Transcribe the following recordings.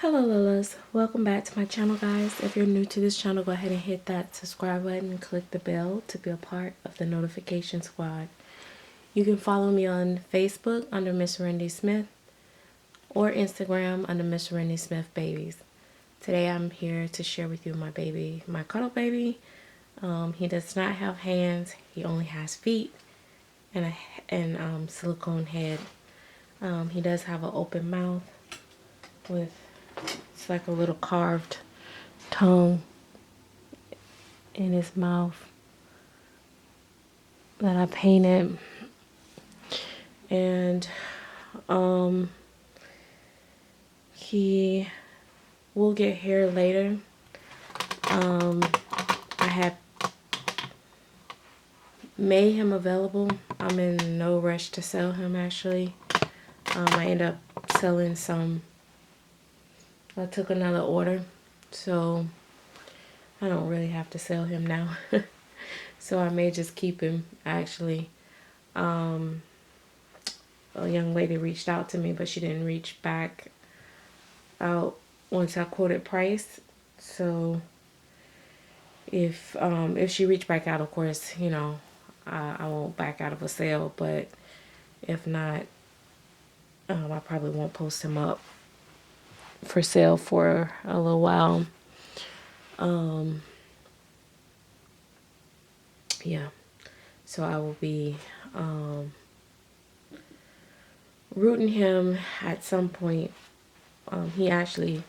Hello Lolas, welcome back to my channel guys. If you're new to this channel, go ahead and hit that subscribe button and click the bell to be a part of the notification squad. You can follow me on Facebook under Miss Randy Smith or Instagram under Miss Randy Smith Babies. Today I'm here to share with you my baby, my Cuddle baby. He does not have hands, he only has feet and a silicone head. He does have an open mouth with it's like a little carved tongue in his mouth that I painted. And he will get hair later. I have made him available. I'm in no rush to sell him actually. I end up selling some. I took another order, so I don't really have to sell him now. So I may just keep him actually. A young lady reached out to me, but she didn't reach back out once I quoted price. So if she reached back out, of course, you know, I won't back out of a sale, but if not, I probably won't post him up for sale for a little while. Yeah, so I will be rooting him at some point. He actually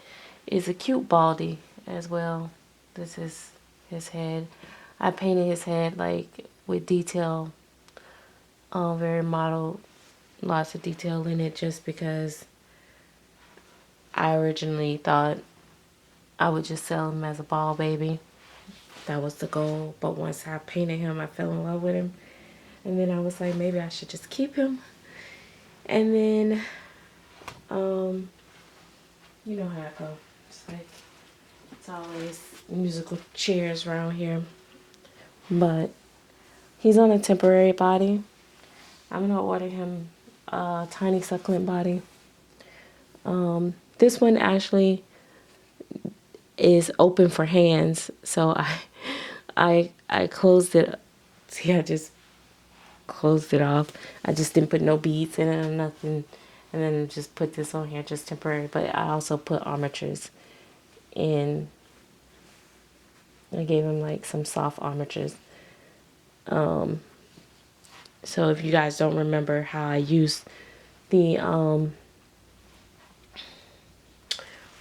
is a cute baldy as well. This is his head. I painted his head like with detail, very modeled, lots of detail in it, just because I originally thought I would just sell him as a ball baby. That was the goal. But once I painted him, I fell in love with him. And then I was like, maybe I should just keep him. And then, you know how it goes. It's like, it's always musical chairs around here. But he's on a temporary body. I'm going to order him a tiny succulent body. This one actually is open for hands, so I closed it. See, I just closed it off. I just didn't put no beads in it or nothing, and then just put this on here just temporary. But I also put armatures in. I gave him like some soft armatures. So if you guys don't remember how I used the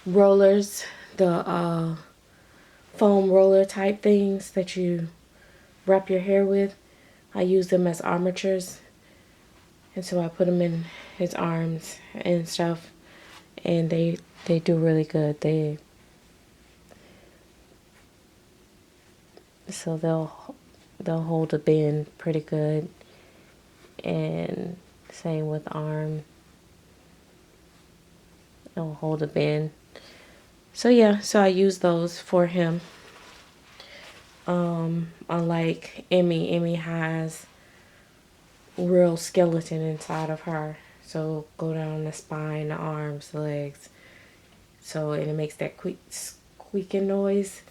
rollers, the foam roller type things that you wrap your hair with, I use them as armatures. And so I put them in his arms and stuff, and they do really good. So they'll hold a bend pretty good. And same with arm, they'll hold a bend. So yeah, so I use those for him. Unlike Emmy has real skeleton inside of her. So go down the spine, the arms, the legs. So, and it makes that squeaking noise.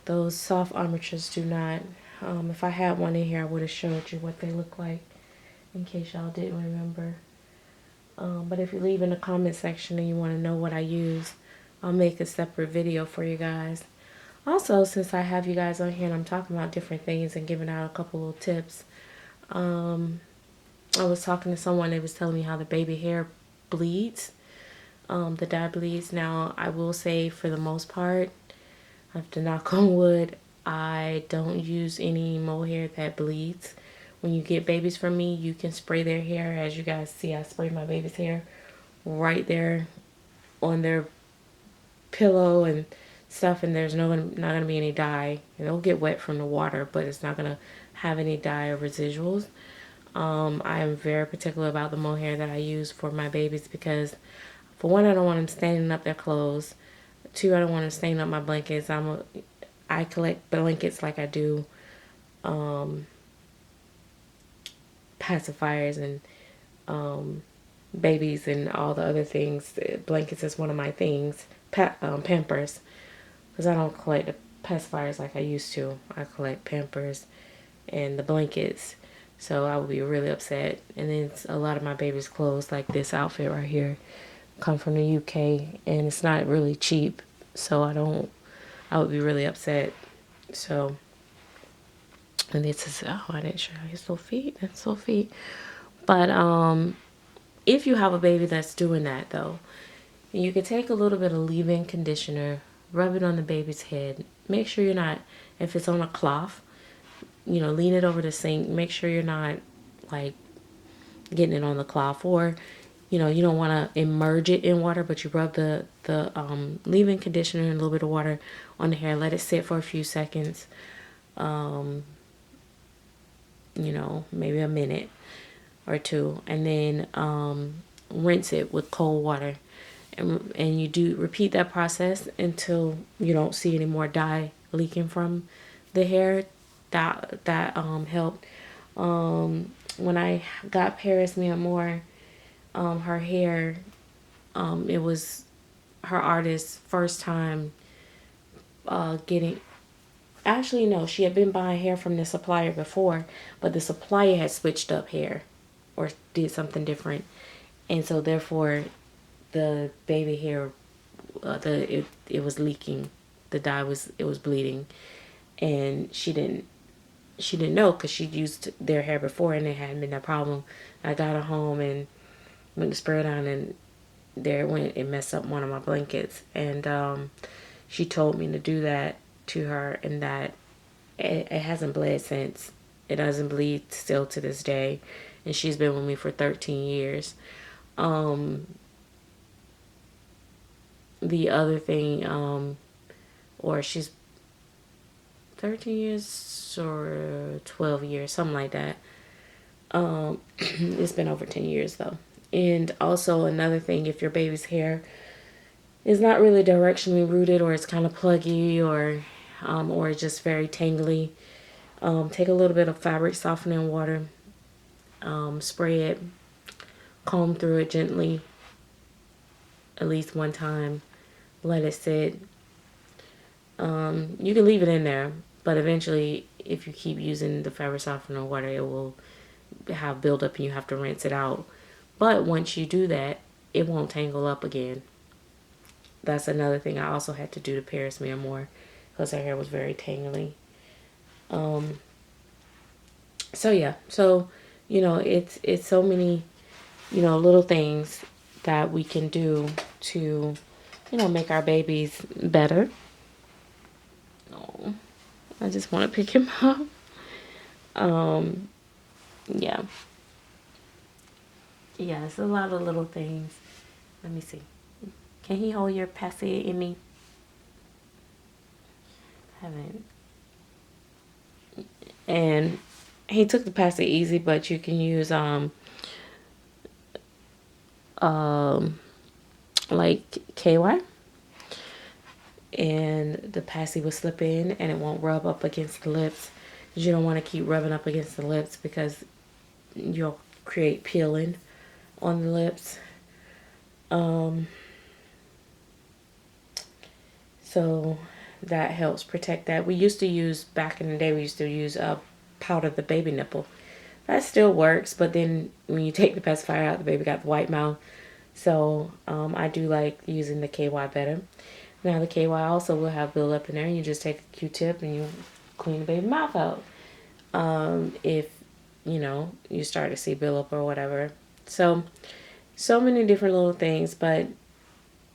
Those soft armatures do not. If I had one in here, I would have showed you what they look like in case y'all didn't remember. But if you leave in the comment section and you want to know what I use, I'll make a separate video for you guys. Also, since I have you guys on here and I'm talking about different things and giving out a couple little tips, I was talking to someone, they was telling me how the baby hair bleeds, the dye bleeds. Now, I will say for the most part, I have to knock on wood, I don't use any mohair that bleeds. When you get babies from me, you can spray their hair. As you guys see, I spray my baby's hair right there on their pillow and stuff, and there's not gonna be any dye. It'll get wet from the water, but it's not gonna have any dye or residuals. I am very particular about the mohair that I use for my babies because, for one, I don't want them staining up their clothes. Two, I don't want them staining up my blankets. I collect blankets like I do pacifiers and babies and all the other things. Blankets is one of my things. Pampers, because I don't collect the pacifiers like I used to. I collect Pampers and the blankets. So I would be really upset. And then a lot of my baby's clothes, like this outfit right here, come from the UK, and it's not really cheap. So I would be really upset. So, and this is, oh, I didn't show you his little feet. That's little feet. But if you have a baby that's doing that though, you can take a little bit of leave-in conditioner, rub it on the baby's head. Make sure you're not, if it's on a cloth, you know, lean it over the sink. Make sure you're not like getting it on the cloth, or you know, you don't want to immerse it in water, but you rub the leave-in conditioner and a little bit of water on the hair. Let it sit for a few seconds. You know, maybe a minute or two, and then rinse it with cold water, and you do repeat that process until you don't see any more dye leaking from the hair. That helped. When I got Paris Mia Moore, her hair, it was her artist's first time getting. Actually, no, she had been buying hair from the supplier before, but the supplier had switched up hair or did something different, and so therefore the baby hair, it was leaking. The dye was bleeding, and she didn't know because she'd used their hair before and it hadn't been that problem. I got her home and went to spray it on, and there it went. It messed up one of my blankets, and she told me to do that to her, and that it hasn't bled since. It doesn't bleed still to this day, and she's been with me for 13 years. The other thing, or she's 13 years or 12 years, something like that. It's been over 10 years though. And also another thing, if your baby's hair is not really directionally rooted, or it's kind of pluggy, or just very tangly, take a little bit of fabric softening water, spray it, comb through it gently at least one time, let it sit. You can leave it in there, but eventually if you keep using the fabric softener water, it will have buildup and you have to rinse it out. But once you do that, it won't tangle up again. That's another thing I also had to do to Paris Mia Moore, because her hair was very tangly. So yeah, so you know, it's so many, you know, little things that we can do to, you know, make our babies better. Oh, I just want to pick him up. Yeah. Yeah, it's a lot of little things. Let me see. Can he hold your passy in me? Haven't. And he took the passy easy, but you can use like KY, and the passy will slip in and it won't rub up against the lips. You don't want to keep rubbing up against the lips because you'll create peeling on the lips. So that helps protect that. We used to use, back in the day, we used to use powder the baby nipple. That still works, but then when you take the pacifier out, the baby got the white mouth. So I do like using the KY better. Now the KY also will have buildup in there. You just take a Q-tip and you clean the baby mouth out. If, you know, you start to see buildup or whatever. So many different little things, but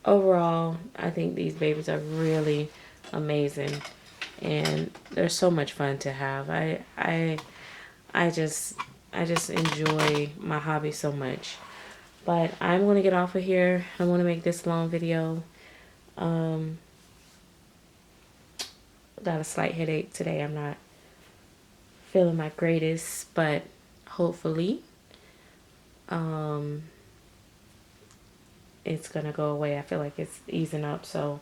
overall, I think these babies are really amazing, and they're so much fun to have. I just enjoy my hobby so much. But I'm gonna get off of here. I want to make this long video. Got a slight headache today. I'm not feeling my greatest, but hopefully it's gonna go away. I feel like it's easing up, so,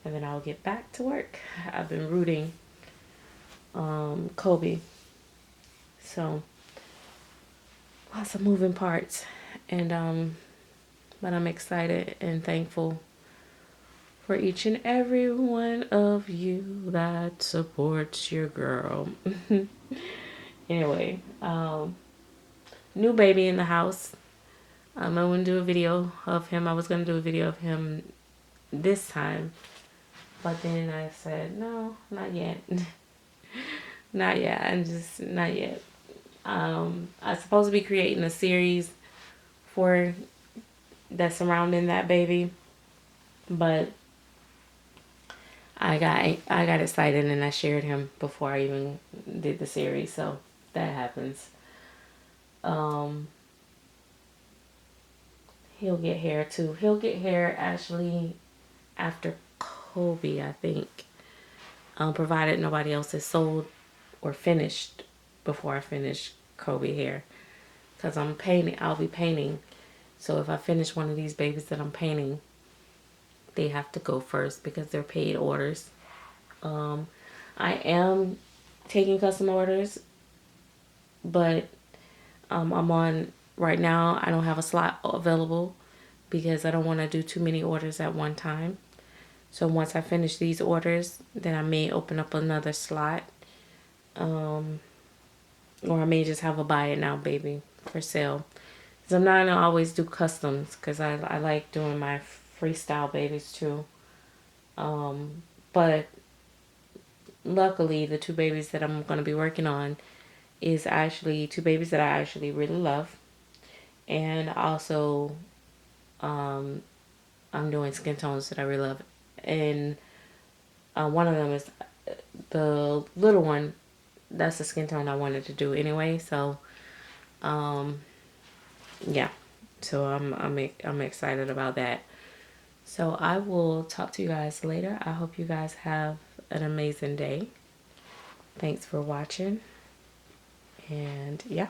and then I'll get back to work. I've been rooting Kobe, so lots of moving parts, and But I'm excited and thankful for each and every one of you that supports your girl. Anyway, new baby in the house. I want to do a video of him. I was going to do a video of him this time. But then I said, no, not yet. Not yet. I'm just, not yet. I'm supposed to be creating a series for that's surrounding that baby. But I got excited and I shared him before I even did the series. So that happens. He'll get hair too. He'll get hair actually after Kobe, I think. Provided nobody else is sold or finished before I finish Kobe hair. Because I'm painting, I'll be painting. So if I finish one of these babies that I'm painting, they have to go first because they're paid orders. I am taking custom orders, but I'm on, right now I don't have a slot available because I don't want to do too many orders at one time. So once I finish these orders, then I may open up another slot. Or I may just have a buy it now baby for sale. Because I'm not going to always do customs because I like doing my freestyle babies too. But luckily the two babies that I'm going to be working on is actually two babies that I actually really love. And also I'm doing skin tones that I really love. And one of them is the little one. That's the skin tone I wanted to do anyway. So, yeah. So I'm excited about that. So I will talk to you guys later. I hope you guys have an amazing day. Thanks for watching. And yeah.